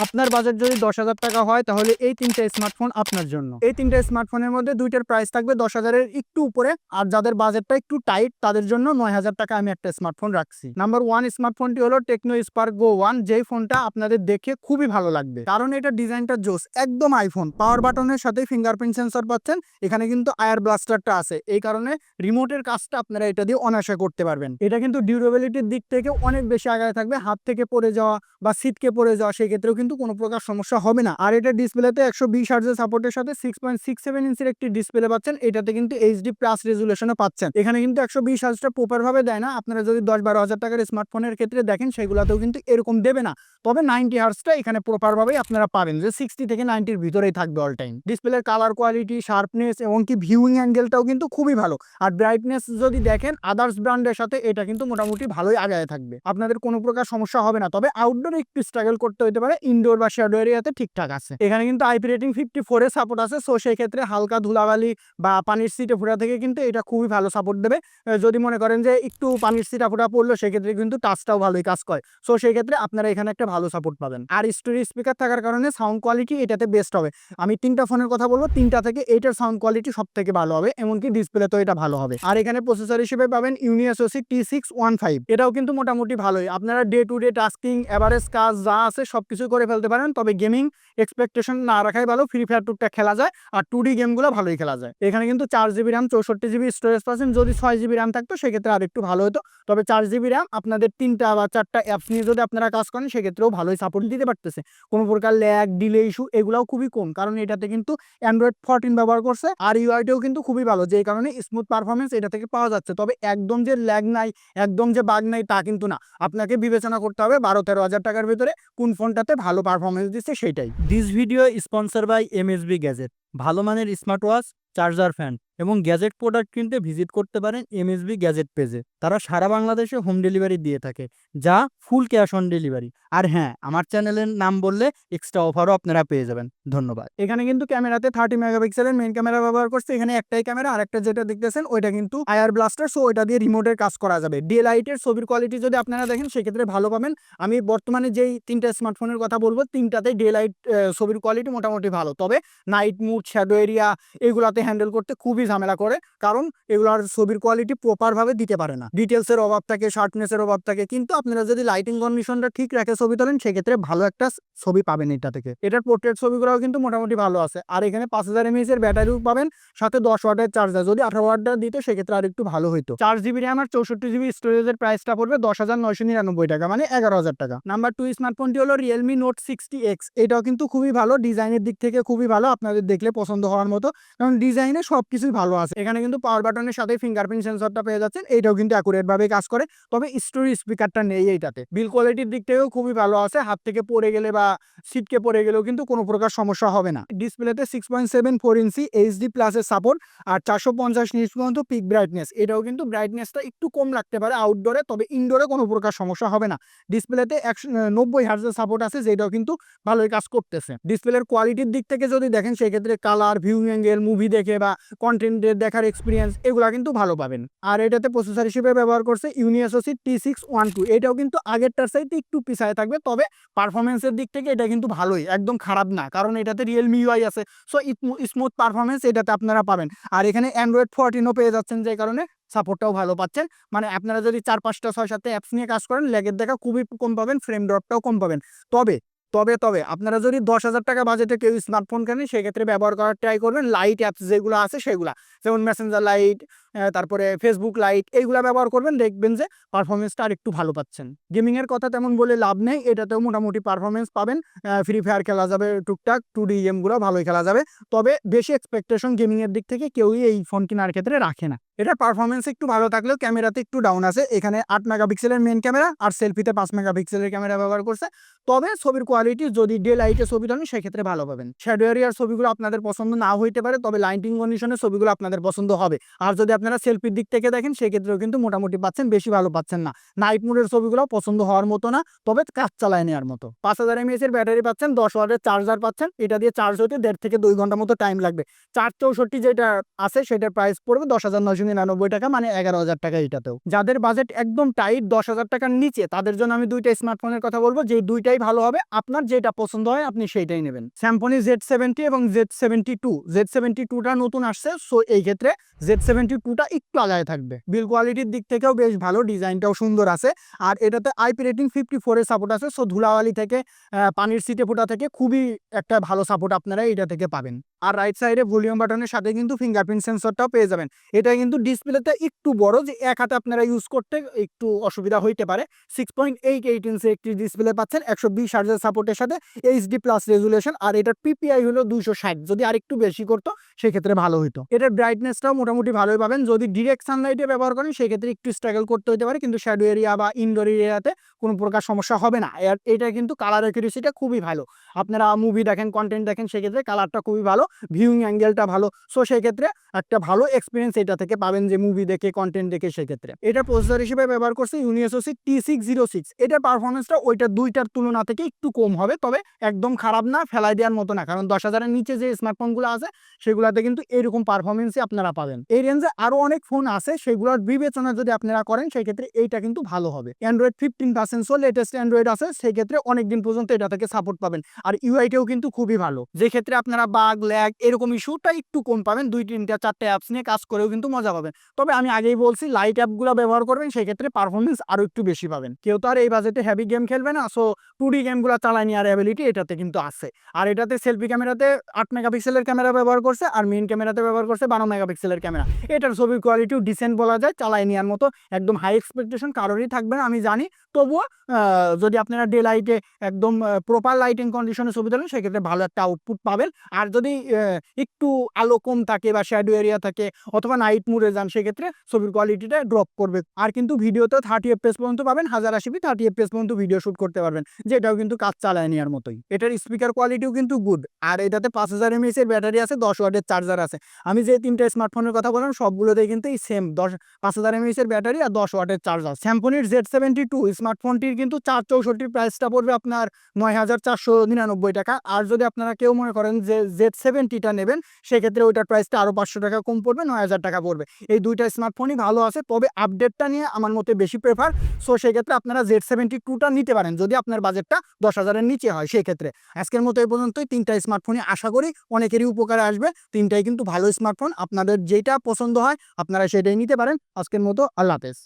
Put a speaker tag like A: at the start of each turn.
A: আপনার বাজেট যদি 10,000 টাকা হয় তাহলে এই 3টা স্মার্টফোন আপনার জন্য। এই 3টা স্মার্টফোনের মধ্যে 2টার প্রাইস থাকবে 10,000 এর একটু উপরে, আর যাদের বাজেটটা একটু টাইট তাদের জন্য 9,000 টাকা আমি একটা স্মার্টফোন রাখছি। নাম্বার 1 স্মার্টফোনটি হলো টেকনো স্পার্ক গো 1, যেই ফোনটা আপনাদের দেখে খুবই ভালো লাগবে কারণ এটা ডিজাইনটা জোস, একদম আইফোন। পাওয়ার বাটনের সাথে ফিঙ্গারপ্রিন্ট সেন্সর পাচ্ছেন, এখানে কিন্তু আয়ার ব্লাস্টারটা আছে, এই কারণে রিমোটের কাজটা আপনারা এটা দিয়ে অনায়াসে করতে পারবেন। এটা কিন্তু ডিউরেবিলিটির দিক থেকে অনেক বেশি আগায় থাকবে, হাত থেকে পড়ে যাওয়া বা সিটকে পড়ে যাওয়া সেক্ষেত্রেও কিন্তু কোনো প্রকার সমস্যা হবে না। আর এটা ডিসপ্লেতে 120 হার্জের সাপোর্টের সাথে 6.67 ইঞ্চির একটি ডিসপ্লে পাচ্ছেন, এটাতে কিন্তু এইচডি প্লাস রেজুলেশনও পাচ্ছেন। এখানে কিন্তু 120 হার্জটা প্রপার ভাবে দেয় না, আপনারা যদি 10-12 হাজার টাকার স্মার্টফোনের ক্ষেত্রে দেখেন সেগুলোতেও কিন্তু এরকম দেবে না, তবে 90 হার্জটা এখানে প্রপার ভাবেই আপনারা পাবেন, যে 60 থেকে 90-র ভিতরেই থাকবে অল টাইম। ডিসপ্লের কালার কোয়ালিটি, শার্পনেস এবং কি ভিউইং অ্যাঙ্গেলটাও কিন্তু খুবই ভালো। আর ব্রাইটনেস যদি দেখেন আদার্স ব্র্যান্ডের সাথে এটা কিন্তু মোটামুটি ভালোই আগায় থাকবে, আপনাদের কোনো প্রকার সমস্যা হবে না। তবে আউটডোরে একটু স্ট্রাগল করতে হতে পারে, ইনডোর বা শ্যাডো এরিয়াতে ঠিকঠাক আছে। এখানে কিন্তু আইপি রেটিং 54 এর সাপোর্ট আছে, সো সেই ক্ষেত্রে হালকা ধুলাবালি বা পানির ছিটে ফোঁটা থেকে কিন্তু এটা খুবই ভালো সাপোর্ট দেবে। যদি মনে করেন যে একটু পানির ছিটা ফোঁটা পড়লো সেক্ষেত্রে কিন্তু টাচটাও ভালোই কাজ করে, সো সেই ক্ষেত্রে আপনারা এখানে একটা ভালো সাপোর্ট পাবেন। আর স্টোরি স্পিকার থাকার কারণে সাউন্ড কোয়ালিটি এটাতে বেস্ট হবে। আমি 3টা ফোনের কথা বলবো, 3টা থেকে এইটার সাউন্ড কোয়ালিটি সব থেকে ভালো হবে, এমনকি ডিসপ্লে তো এটা ভালো হবে। আর এখানে প্রসেসর হিসেবে পাবেন ইউনিএসওসি T615, এটাও কিন্তু মোটামুটি ভালোই। আপনারা day to day tasking, average কাজ যা আছে সবকিছু করে ফেলতে পারেন, তবে গেমিং এক্সপেকটেশন না রাখাই ভালো। ফ্রি ফায়ার টুকটা খেলা যায় আর 2D গেমগুলো ভালোই খেলা যায়। এখানে কিন্তু 4 জিবি র্যাম 64 জিবি স্টোরেজ পাচ্ছেন, যদি 6 জিবি র্যাম থাকতো সেক্ষেত্রে আর একটু ভালো হতো, তবে 4 জিবি র্যাম আপনাদের 3টা বা 4টা অ্যাপস নিয়ে যদি আপনারা কাজ করেন সেক্ষেত্রেও ভালোই সাপোর্ট দিতে পারতেছে। কোনো প্রকার ল্যাগ, ডিলে ইস্যু এগুলাও খুবই কম, কারণ এটাতে কিন্তু অ্যান্ড্রয়েড 14 ব্যবহার করছে, আর ইউআইটিও কিন্তু খুবই ভালো, যেই কারণে স্মুথ পারফরমেন্স এটা থেকে পাওয়া যাচ্ছে। তবে একদম যে ল্যাগ নাই, একদম যে বাগ নাই তা কিন্তু না, আপনাকে বিবেচনা করতে হবে 12-13 হাজার টাকার ভিতরে কোন ফোনটাতে ভালো পারফরমেন্স দিচ্ছে সেটাই। This video sponsor by MSB gadget. ভালো মানের স্মার্ট ওয়াচ, চার্জার, ফ্যান এবং গ্যাজেট প্রোডাক্ট কিনতে ভিজিট করতে পারেন এমএসবি গ্যাজেট পেজে। তারা সারা বাংলাদেশে হোম ডেলিভারি দিয়ে থাকে, যা ফুল ক্যাশ অন ডেলিভারি। আর হ্যাঁ, আমার চ্যানেলের নাম বললে এক্সট্রা অফারও আপনারা পেয়ে যাবেন। ধন্যবাদ। এখানে কিন্তু ক্যামেরাতে 30 মেগাপিক্সেলের মেইন ক্যামেরা ব্যবহার করছে, এখানে একটাই ক্যামেরা, আর একটা যেটা দেখতেছেন ওইটা কিন্তু আয়ার ব্লাস্টার, সো ওইটা দিয়ে রিমোটের কাজ করা যাবে। ডে লাইটের ছবির কোয়ালিটি যদি আপনারা দেখেন সেক্ষেত্রে ভালো পাবেন। আমি বর্তমানে যেই 3টা স্মার্টফোনের কথা বলবো, 3টাতেই ডে লাইট ছবির কোয়ালিটি মোটামুটি ভালো, তবে নাইট মুড, শ্যাডো এরিয়া এগুলাতে হ্যান্ডেল করতে খুবই ঝামেলা করে, কারণ এগুলার ছবির কোয়ালিটি প্রপার ভাবে দিতে পারে না, ডিটেলসের অভাব থাকে, শার্পনেসের অভাব থাকে। কিন্তু আপনারা যদি লাইটিং কন্ডিশনটা ঠিক রেখে ছবি তোলেন সেক্ষেত্রে ভালো একটা ছবি পাবেন এটা থেকে। এটার পোর্ট্রেট ছবিগুলোও কিন্তু মোটামুটি ভালো আছে। আর এখানে 5000 mAh এর ব্যাটারিও পাবেন, সাথে 10 ওয়াটের চার্জার। যদি 18 ওয়াটটা দিত সেক্ষেত্রে আর একটু ভালো হইতো। 4 জিবি র্যাম আর 64 জিবি স্টোরেজের প্রাইসটা পড়বে 10,999 টাকা, মানে 11,000 টাকা। নাম্বার 2 স্মার্টফোনটি হলো রিয়েলমি নোট 60X। এটাও কিন্তু খুবই ভালো, ডিজাইনের দিক থেকে খুবই ভালো, আপনাদের দেখলে পছন্দ হওয়ার মতো, কারণ ডিজাইনে সবকিছুই ভালো আছে। এখানে কিন্তু পাওয়ার বাটনের সাথে ফিঙ্গারপ্রিন্ট সেন্সরটা পেয়ে যাচ্ছেন, এইটাও কিন্তু অ্যাকুরেট ভাবে কাজ করে, তবে স্টোরি স্পিকারটা নেই এইটাতে। বিল কোয়ালিটির দিক থেকেও খুবই ভালো আছে, হাত থেকে পড়ে গেলে বা সিটকে পড়ে গেলেও কিন্তু কোনো প্রকার সমস্যা হবে না। ডিসপ্লেতে 6.74 ইঞ্চি এইচডি প্লাসের সাপোর্ট, আর 450 নিটস পর্যন্ত পিক ব্রাইটনেস। এটাও কিন্তু ব্রাইটনেসটা একটু কম লাগতে পারে আউটডোরে, তবে ইনডোরে কোনো প্রকার সমস্যা হবে না। ডিসপ্লেতে 190 হার্জের সাপোর্ট আছে, যেটাও কিন্তু ভালোই কাজ করতেছে। ডিসপ্লের কোয়ালিটির দিক থেকে যদি দেখেন সেক্ষেত্রে কালার, ভিউ অ্যাঙ্গেল, মুভি দেখে বা কন্টেন্টের দেখার এক্সপিরিয়েন্স এগুলা কিন্তু ভালো পাবেন। আর এটাতে প্রসেসর হিসেবে ব্যবহার করছে ইউনিএসওসি T612। এটাও কিন্তু আগেরটার চাইতে একটু পিছায় থাকবে, তবে পারফরমেন্সের দিক থেকে এটা কিন্তু ভালোই, একদম খারাপ না, কারণ এটাতে রিয়েলমি ইউআই আছে, সো স্মুথ পারফরমেন্স এটাতে আপনারা পাবেন। আর এখানে অ্যান্ড্রয়েড 14ও পেয়ে যাচ্ছেন, যে কারণে সাপোর্টটাও ভালো পাচ্ছেন। মানে আপনারা যদি 4-5টা 6-7টা অ্যাপস নিয়ে কাজ করেন, ল্যাগের দেখা খুবই কম পাবেন, ফ্রেম ড্রপটাও কম পাবেন। তবে তবে তবে আপনারা যদি 10,000 টাকা বাজেটে কেউ স্মার্টফোন কেনেন সেক্ষেত্রে ব্যবহার করার ট্রাই করবেন লাইট অ্যাপস যেগুলো আছে সেগুলা, যেমন মেসেঞ্জার লাইট, তারপরে ফেসবুক লাইট, এইগুলা ব্যবহার করবেন, দেখবেন যে পারফরমেন্সটা আর একটু ভালো পাচ্ছেন। গেমিংয়ের কথা তেমন বলে লাভ নেই, এটাতেও মোটামুটি পারফরমেন্স পাবেন। ফ্রি ফায়ার খেলা যাবে টুকটাক, 2D গেমগুলো ভালোই খেলা যাবে, তবে বেশি এক্সপেকটেশন গেমিংয়ের দিক থেকে কেউই এই ফোন কেনার ক্ষেত্রে রাখে না। এটার পারফরমেন্স একটু ভালো থাকলেও ক্যামেরাতে একটু ডাউন আছে। এখানে 8 মেগাপিক্সেলের মেন ক্যামেরা আর সেলফিতে 5 মেগাপিক্সেলের ক্যামেরা ব্যবহার করছে, তবে ছবির কোয়ালিটি যদি ডে লাইটে ছবি তোলেন সেক্ষেত্রে ভালো পাবেন। শ্যাডো এরিয়ার ছবিগুলো আপনাদের পছন্দ না হইতে পারে, তবে লাইটিং কন্ডিশনের ছবিগুলো আপনাদের পছন্দ হবে। আর যদি আপনারা সেলফির দিক থেকে দেখেন সেক্ষেত্রেও কিন্তু মোটামুটি পাচ্ছেন, বেশি ভালো পাচ্ছেন না। নাইট মোডের ছবিগুলো পছন্দ হওয়ার মতো না, তবে কাজ চালায় নেওয়ার মতো। 5000 mAh এর ব্যাটারি পাচ্ছেন, 10 ওয়াটের চার্জার পাচ্ছেন, এটা দিয়ে চার্জ হতে 1.5 থেকে 2 ঘন্টা মতো টাইম লাগবে। 464 যেটা আছে সেটার প্রাইস পড়বে 10,999 টাকা, মানে 11,000 টাকা এটাতেও। যাদের বাজেট একদম টাইট 10,000 টাকার নিচে, তাদের জন্য আমি 2টা স্মার্টফোনের কথা বলবো, যে দুইটাই ভালো হবে আপনার যেটা পছন্দ হয় আপনি সেইটাই নেবেন। স্যামসং Z70 এবং Z72টা নতুন আসছে, সো এই ক্ষেত্রে Z72টা একটু আগায় থাকবে। বিল কোয়ালিটির দিক থেকেও বেশ ভালো, ডিজাইনটাও সুন্দর আছে। আর এটাতে আইপি রেটিং 54 এর সাপোর্ট আছে, সো ধুলাবালি থেকে পানির ছিটে ফোঁটা থেকে খুবই একটা ভালো সাপোর্ট আপনারা এটা থেকে পাবেন। আর রাইট সাইডে ভলিউম বাটনের সাথে কিন্তু ফিঙ্গারপ্রিন্ট সেন্সরটাও পেয়ে যাবেন। এটা কিন্তু ডিসপ্লেতে একটু বড়, যে এক হাতে আপনারা ইউজ করতে একটু অসুবিধা হইতে পারে। 6.88 ইঞ্চি একটি ডিসপ্লে পাচ্ছেন 120 হার্জের সাপোর্টের সাথে, এইচডি প্লাস রেজুলেশন। আর এটার পিপিআই হলো 260, যদি আরেকটু বেশি করতো সেক্ষেত্রে ভালো হইতো। এটার ব্রাইটনেসটাও মোটামুটি ভালোই পাবেন। যদি ডিরেক্ট সানলাইটে ব্যবহার করেন সেক্ষেত্রে একটু স্ট্রাগল করতে হতে পারে, কিন্তু শ্যাডো এরিয়া বা ইনডোর এরিয়াতে কোনো প্রকার সমস্যা হবে না। আর এটা কিন্তু কালার অ্যাকুরেসিটা খুবই ভালো। আপনারা মুভি দেখেন, কন্টেন্ট দেখেন, সেক্ষেত্রে কালারটা খুবই ভালো, ভিউইং অ্যাঙ্গেলটা ভালো। সো সেক্ষেত্রে একটা ভালো এক্সপিরিয়েন্স এটা থেকে পাবেন, যে মুভি দেখে, কন্টেন্ট দেখে। সেক্ষেত্রে এটা প্রসেসর হিসেবে ব্যবহার করছে ইউনিএসওসি T606। এটার পারফরমেন্সটা ওইটা দুইটার তুলনা থেকে একটু কম হবে, তবে একদম খারাপ না, ফেলাই দেওয়ার মতো না, কারণ 10,000-এর নিচে যে স্মার্টফোনগুলো আছে সেগুলোতে কিন্তু এরকম পারফরমেন্সই আপনারা পাবেন। এই রেঞ্জে আরো অনেক ফোন আছে, সেগুলোর বিবেচনা যদি আপনারা করেন সেক্ষেত্রে এইটা কিন্তু ভালো হবে। অ্যান্ড্রয়েড 15% লেটেস্ট অ্যান্ড্রয়েড আছে, সেই ক্ষেত্রে অনেকদিন পর্যন্ত এটা থেকে সাপোর্ট পাবেন। আর ইউআইটাও কিন্তু খুবই ভালো, যে ক্ষেত্রে আপনারা বাগ ল্যাগ এরকম ইস্যুটা একটু কম পাবেন। 2-3-4টে অ্যাপস নিয়ে কাজ করেও কিন্তু মজা পাবেন। তবে আমি আগেই বলছি, লাইট অ্যাপগুলো ব্যবহার করবেন, সেই ক্ষেত্রে পারফরমেন্স আরো একটু বেশি পাবেন। কেউ তো আর এই বাজেটে হেভি গেম খেলবে না, সো 2D গেমগুলো চালায় নেওয়ার অ্যাবিলিটি এটাতে কিন্তু আছে। আর এটাতে সেলফি ক্যামেরাতে 8 মেগাপিক্সেলের ক্যামেরা ব্যবহার করছে, আর মেইন ক্যামেরাতে ব্যবহার করছে 12 মেগাপিক্সেলের ক্যামেরা। এটার ছবির কোয়ালিটিও ডিসেন্ট বলা যায়, চালায় নেওয়ার মতো। একদম হাই এক্সপেকটেশন কারোরই থাকবে না আমি জানি, তবুও যদি আপনারা ডে লাইটে একদম প্রপার লাইটিং কন্ডিশনে ছবি তোলেন সেক্ষেত্রে ভালো একটা আউটপুট পাবেন। আর যদি একটু আলো কম থাকে বা শ্যাডো এরিয়া থাকে অথবা নাইট মোডে যান, সেক্ষেত্রে ছবির কোয়ালিটিটা ড্রপ করবে। আর কিন্তু ভিডিওতে 30 এফপিএস পর্যন্ত পাবেন, 1080p 30 এফপিএস পর্যন্ত ভিডিও শুট করতে পারবেন, যেটাও কিন্তু কাজ চালায় নেওয়ার মতোই। এটার স্পিকার কোয়ালিটিও কিন্তু গুড। আর এটাতে 5000 mAh এর ব্যাটারি আছে, 10 ওয়াটের চার্জার আছে। আমি যে তিনটা স্মার্টফোনের কথা বললাম সবগুলোতেই কিন্তু এই সেম 5000 mAh এর ব্যাটারি আর 10 ওয়াটের চার্জার। স্যামসং Z72 স্মার্টফোনটির কিন্তু 464 প্রাইসটা পড়বে আপনার 9499 টাকা। আর যদি আপনারা কেউ মনে করেন যে Z70টা নেবেন, সেক্ষেত্রে ওইটার প্রাইসটা আরো 500 টাকা কম পড়বে, 9000 টাকা পড়বে। এই দুইটা স্মার্টফোনই ভালো আছে, তবে আপডেটটা নিয়ে আমার মতে বেশি প্রেফার। সো সেক্ষেত্রে আপনারা Z72টা নিতে পারেন যদি আপনার বাজেটটা 10,000-এর নিচে হয়। সেক্ষেত্রে আজকের মতো এই পর্যন্তই। তিনটা স্মার্টফোনই আশা করি অনেকেরই উপকারে আসবে। তিনটাই কিন্তু ভালো স্মার্টফোন, আপনাদের যেটা পছন্দ হয় আপনারা সেটাই নিতে পারেন। আজকের মতো আল্লাহ হাফেজ।